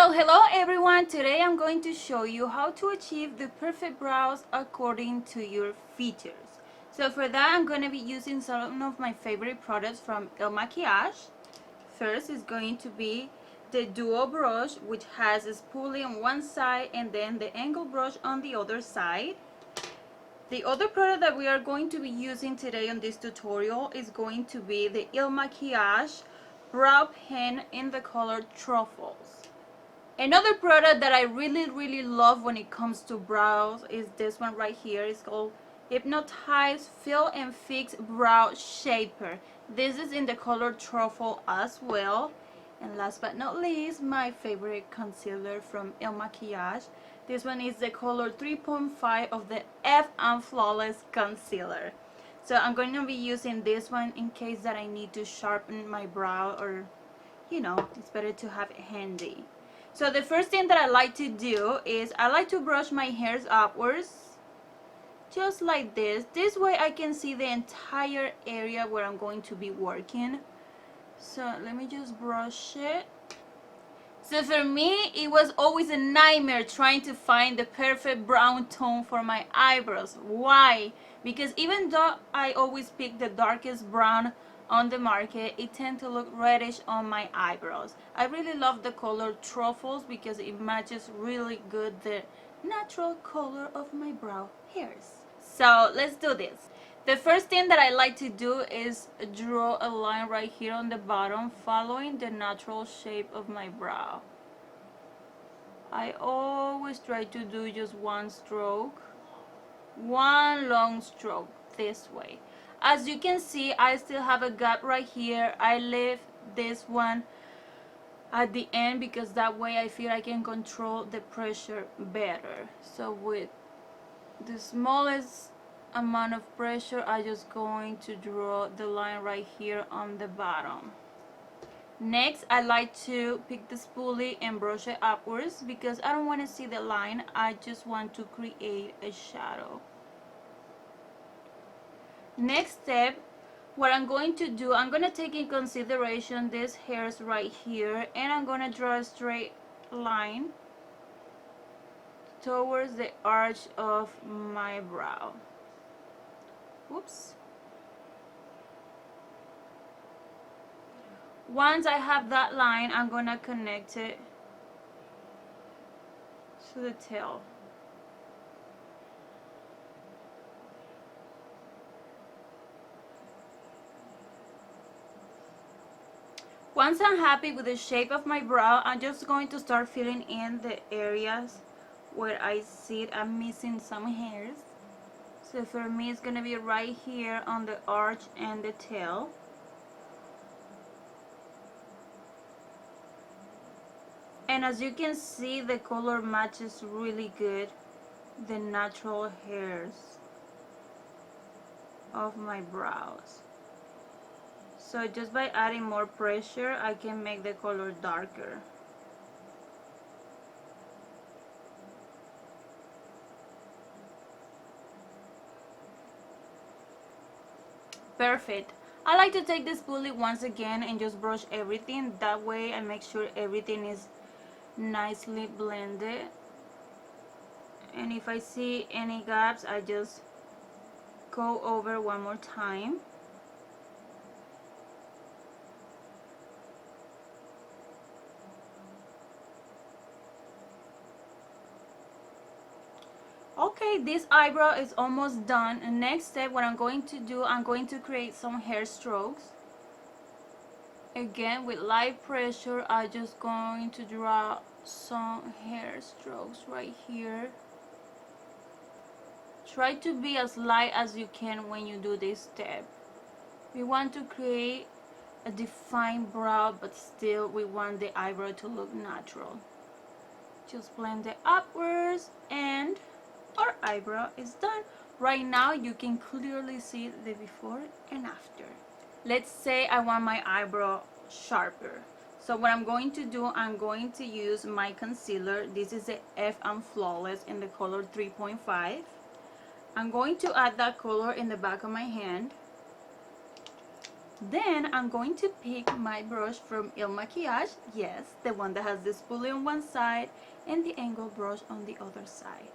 Hello everyone. Today I'm going to show you how to achieve the perfect brows according to your features. So for that I'm going to be using some of my favorite products from El Maquiage. First is going to be the duo brush, which has a spoolie on one side and then the angle brush on the other side. The other product that we are going to be using today on this tutorial is going to be the El Maquiage brow pen in the color Truffles. Another product that I really love when it comes to brows is this one right here. It's called Hypnotize Fill and Fix Brow Shaper. This is in the color Truffle as well. And last but not least, my favorite concealer from El Maquiage. This one is the color 3.5 of the F and Flawless Concealer. So I'm going to be using this one in case that I need to sharpen my brow, or it's better to have it handy. So the first thing that I like to do is I like to brush my hairs upwards, just like this. This way I can see the entire area where I'm going to be working. So let me just brush it. So for me, it was always a nightmare trying to find the perfect brown tone for my eyebrows. Why? Because even though I always pick the darkest brown on the market, it tends to look reddish on my eyebrows. I really love the color Truffles because it matches really good the natural color of my brow hairs. So let's do this. The first thing that I like to do is draw a line right here on the bottom, following the natural shape of my brow. I always try to do just one stroke, one long stroke this way. As you can see, I still have a gap right here. I leave this one at the end because that way I feel I can control the pressure better. So with the smallest amount of pressure, I'm just going to draw the line right here on the bottom. Next, I like to pick the spoolie and brush it upwards because I don't want to see the line. I just want to create a shadow. Next step, what I'm going to do, I'm going to take in consideration these hairs right here, and I'm going to draw a straight line towards the arch of my brow. Oops. Once I have that line, I'm going to connect it to the tail. Once I'm happy with the shape of my brow, I'm just going to start filling in the areas where I see I'm missing some hairs. So for me, it's going to be right here on the arch and the tail. And as you can see, the color matches really good the natural hairs of my brows. So just by adding more pressure, I can make the color darker. Perfect. I like to take the spoolie once again and just brush everything. That way I make sure everything is nicely blended. And if I see any gaps, I just go over one more time. Okay, this eyebrow is almost done. And next step, what I'm going to do, I'm going to create some hair strokes. Again, with light pressure, I'm just going to draw some hair strokes right here. Try to be as light as you can when you do this step. We want to create a defined brow, but still we want the eyebrow to look natural. Just blend it upwards and our eyebrow is done. Right now you can clearly see the before and after. Let's say I want my eyebrow sharper. So what I'm going to do, I'm going to use my concealer. This is the F and Flawless in the color 3.5. I'm going to add that color in the back of my hand. Then I'm going to pick my brush from Il Makiage, yes, the one that has the spoolie on one side and the angle brush on the other side.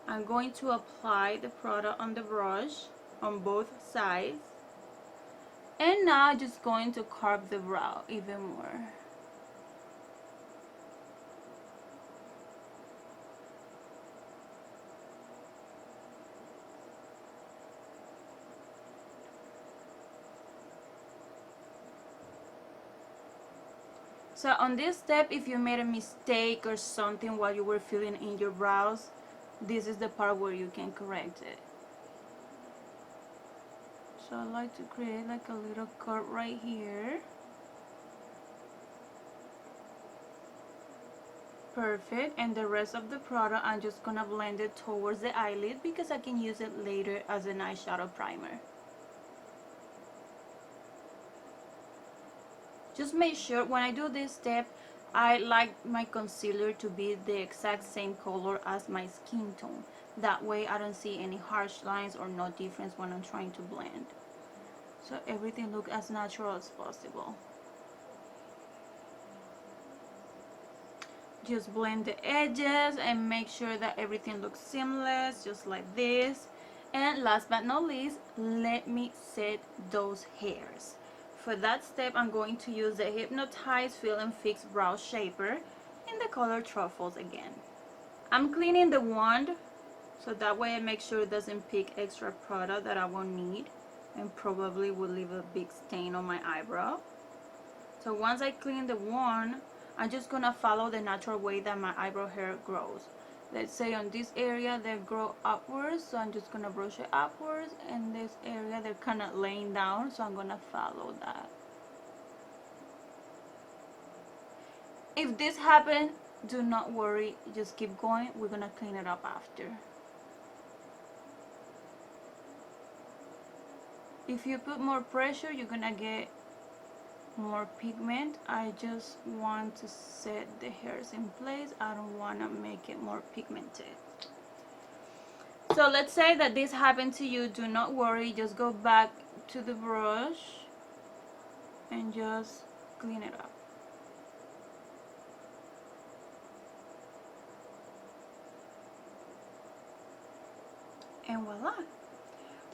I'm going to apply the product on the brush on both sides, and now I'm just going to carve the brow even more. So on this step, if you made a mistake or something while you were filling in your brows, this is the part where you can correct it. So I like to create like a little cut right here. Perfect. And the rest of the product, I'm just gonna blend it towards the eyelid because I can use it later as an eyeshadow primer. Just make sure when I do this step, I like my concealer to be the exact same color as my skin tone. That way I don't see any harsh lines or no difference when I'm trying to blend. So everything looks as natural as possible. Just blend the edges and make sure that everything looks seamless, just like this. And last but not least, let me set those hairs. For that step, I'm going to use the Hypnotize Fill and Fix Brow Shaper in the color Truffles again. I'm cleaning the wand so that way I make sure it doesn't pick extra product that I won't need and probably will leave a big stain on my eyebrow. So once I clean the wand, I'm just gonna follow the natural way that my eyebrow hair grows. Let's say on this area they grow upwards, so I'm just gonna brush it upwards, and this area they're kind of laying down, so I'm gonna follow that. If this happens, do not worry, just keep going. We're gonna clean it up after. If you put more pressure, you're gonna get more pigment. I just want to set the hairs in place. I don't want to make it more pigmented. So let's say that this happened to you. Do not worry, just go back to the brush and just clean it up. And voila.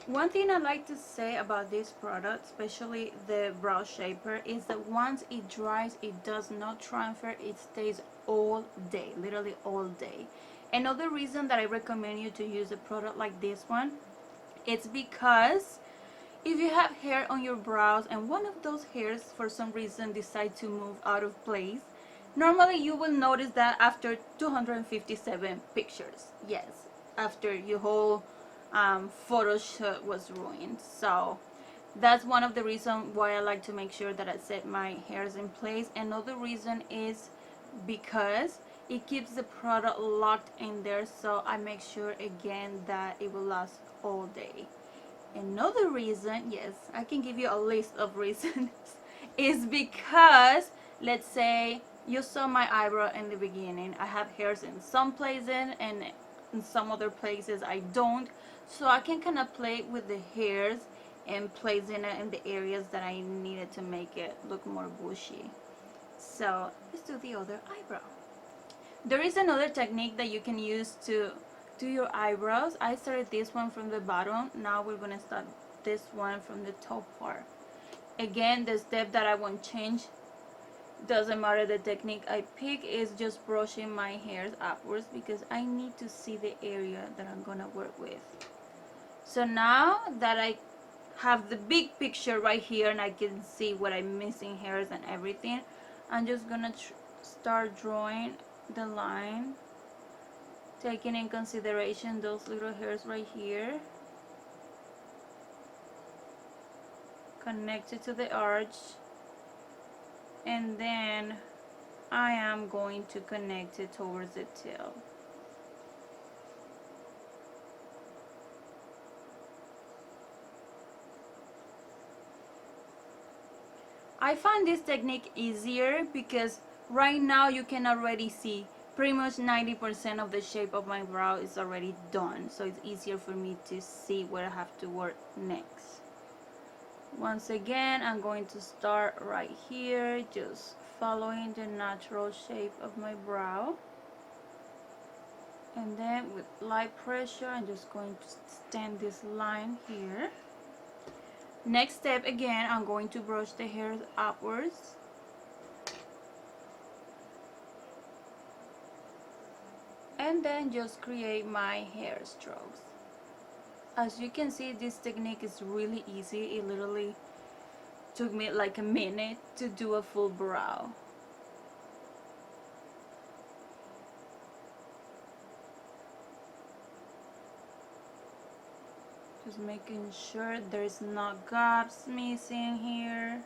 One thing I like to say about this product, especially the brow shaper, is that once it dries, it does not transfer. It stays all day, literally all day. Another reason that I recommend you to use a product like this one, it's because if you have hair on your brows and one of those hairs for some reason decide to move out of place, normally you will notice that after 257 pictures. Yes, after your whole photo shoot was ruined. So that's one of the reasons why I like to make sure that I set my hairs in place. Another reason is because it keeps the product locked in there, so I make sure again that it will last all day. Another reason, yes, I can give you a list of reasons, is because let's say you saw my eyebrow in the beginning. I have hairs in some places and in some other places I don't, so I can kind of play with the hairs and placing it in the areas that I needed to make it look more bushy. So let's do the other eyebrow. There is another technique that you can use to do your eyebrows. I started this one from the bottom. Now we're gonna start this one from the top part. Again, the step that I won't change, doesn't matter the technique I pick, is just brushing my hairs upwards because I need to see the area that I'm gonna work with. So now that I have the big picture right here and I can see what I'm missing, hairs and everything, I'm just gonna start drawing the line, taking in consideration those little hairs right here, connected to the arch, and then I am going to connect it towards the tail. I find this technique easier because right now you can already see pretty much 90% of the shape of my brow is already done, so it's easier for me to see where I have to work next. Once again, I'm going to start right here, just following the natural shape of my brow. And then with light pressure, I'm just going to extend this line here. Next step, again, I'm going to brush the hairs upwards. And then just create my hair strokes. As you can see, this technique is really easy. It literally took me like a minute to do a full brow. Just making sure there's no gaps missing here.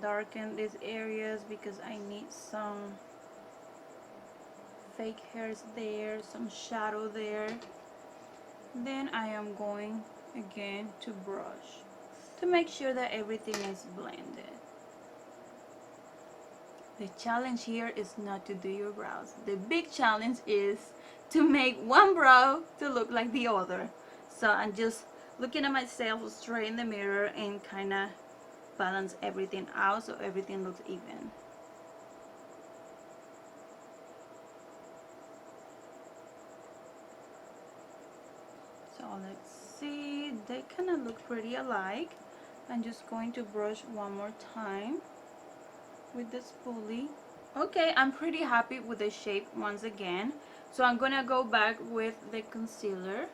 Darken these areas because I need some fake hairs there, some shadow there. Then I am going again to brush to make sure that everything is blended. The challenge here is not to do your brows. The big challenge is to make one brow to look like the other. So I'm just looking at myself straight in the mirror and kind of balance everything out so everything looks even. So let's see, they kind of look pretty alike. I'm just going to brush one more time with the spoolie. Okay, I'm pretty happy with the shape once again. So I'm gonna go back with the concealer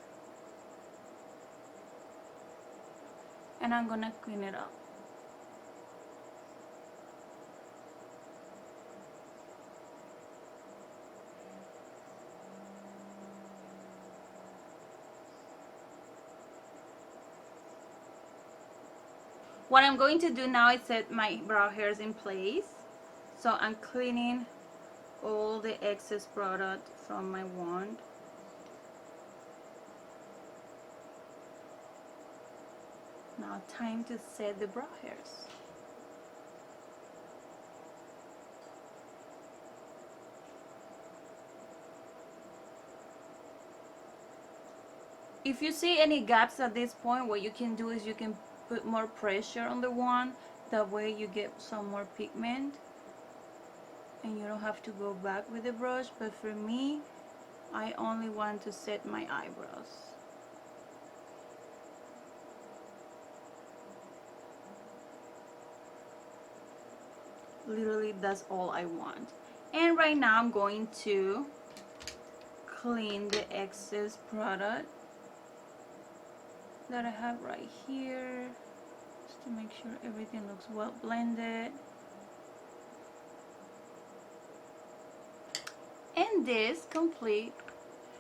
and I'm gonna clean it up. What I'm going to do now is set my brow hairs in place. So I'm cleaning all the excess product from my wand. Now time to set the brow hairs. If you see any gaps at this point, what you can do is you can put more pressure on the wand. That way you get some more pigment and you don't have to go back with the brush. But for me, I only want to set my eyebrows. Literally, that's all I want. And right now I'm going to clean the excess product that I have right here, just to make sure everything looks well blended. And this completes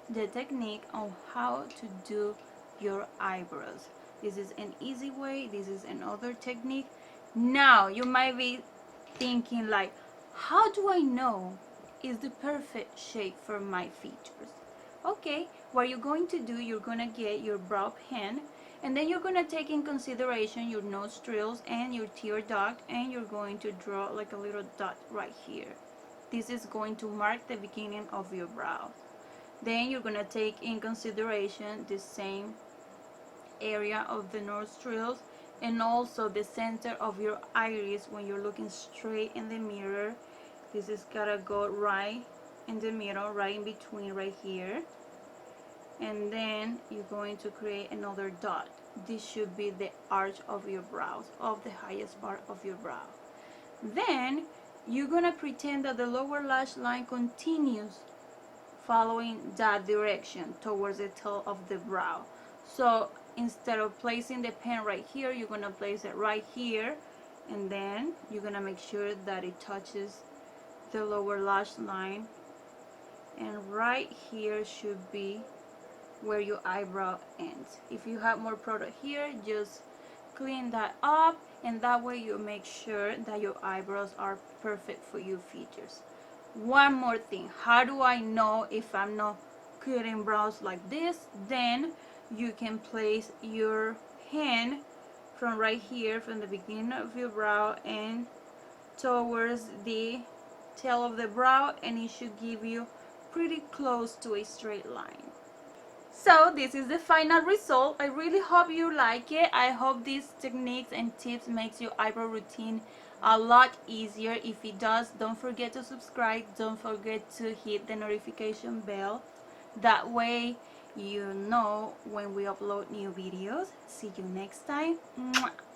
the technique on how to do your eyebrows. This is an easy way, this is another technique. Now you might be thinking like, how do I know is the perfect shape for my features? Okay, what you're going to do, you're gonna get your brow pen and then you're gonna take in consideration your nostrils and your tear duct, and you're going to draw like a little dot right here. This is going to mark the beginning of your brow. Then you're gonna take in consideration the same area of the nostrils and also the center of your iris when you're looking straight in the mirror. This is gotta go right in the middle, right in between, right here. And then you're going to create another dot. This should be the arch of your brows, of the highest part of your brow. Then you're gonna pretend that the lower lash line continues following that direction towards the tail of the brow. So instead of placing the pen right here, you're gonna place it right here, and then you're gonna make sure that it touches the lower lash line, and right here should be where your eyebrow ends. If you have more product here, just clean that up, and that way you make sure that your eyebrows are perfect for your features. One more thing, how do I know if I'm not cutting brows like this? Then you can place your hand from right here, from the beginning of your brow and towards the tail of the brow, and it should give you pretty close to a straight line. So this is the final result. I really hope you like it. I hope these techniques and tips makes your eyebrow routine a lot easier. If it does, don't forget to subscribe. Don't forget to hit the notification bell. That way you know when we upload new videos. See you next time. Mwah.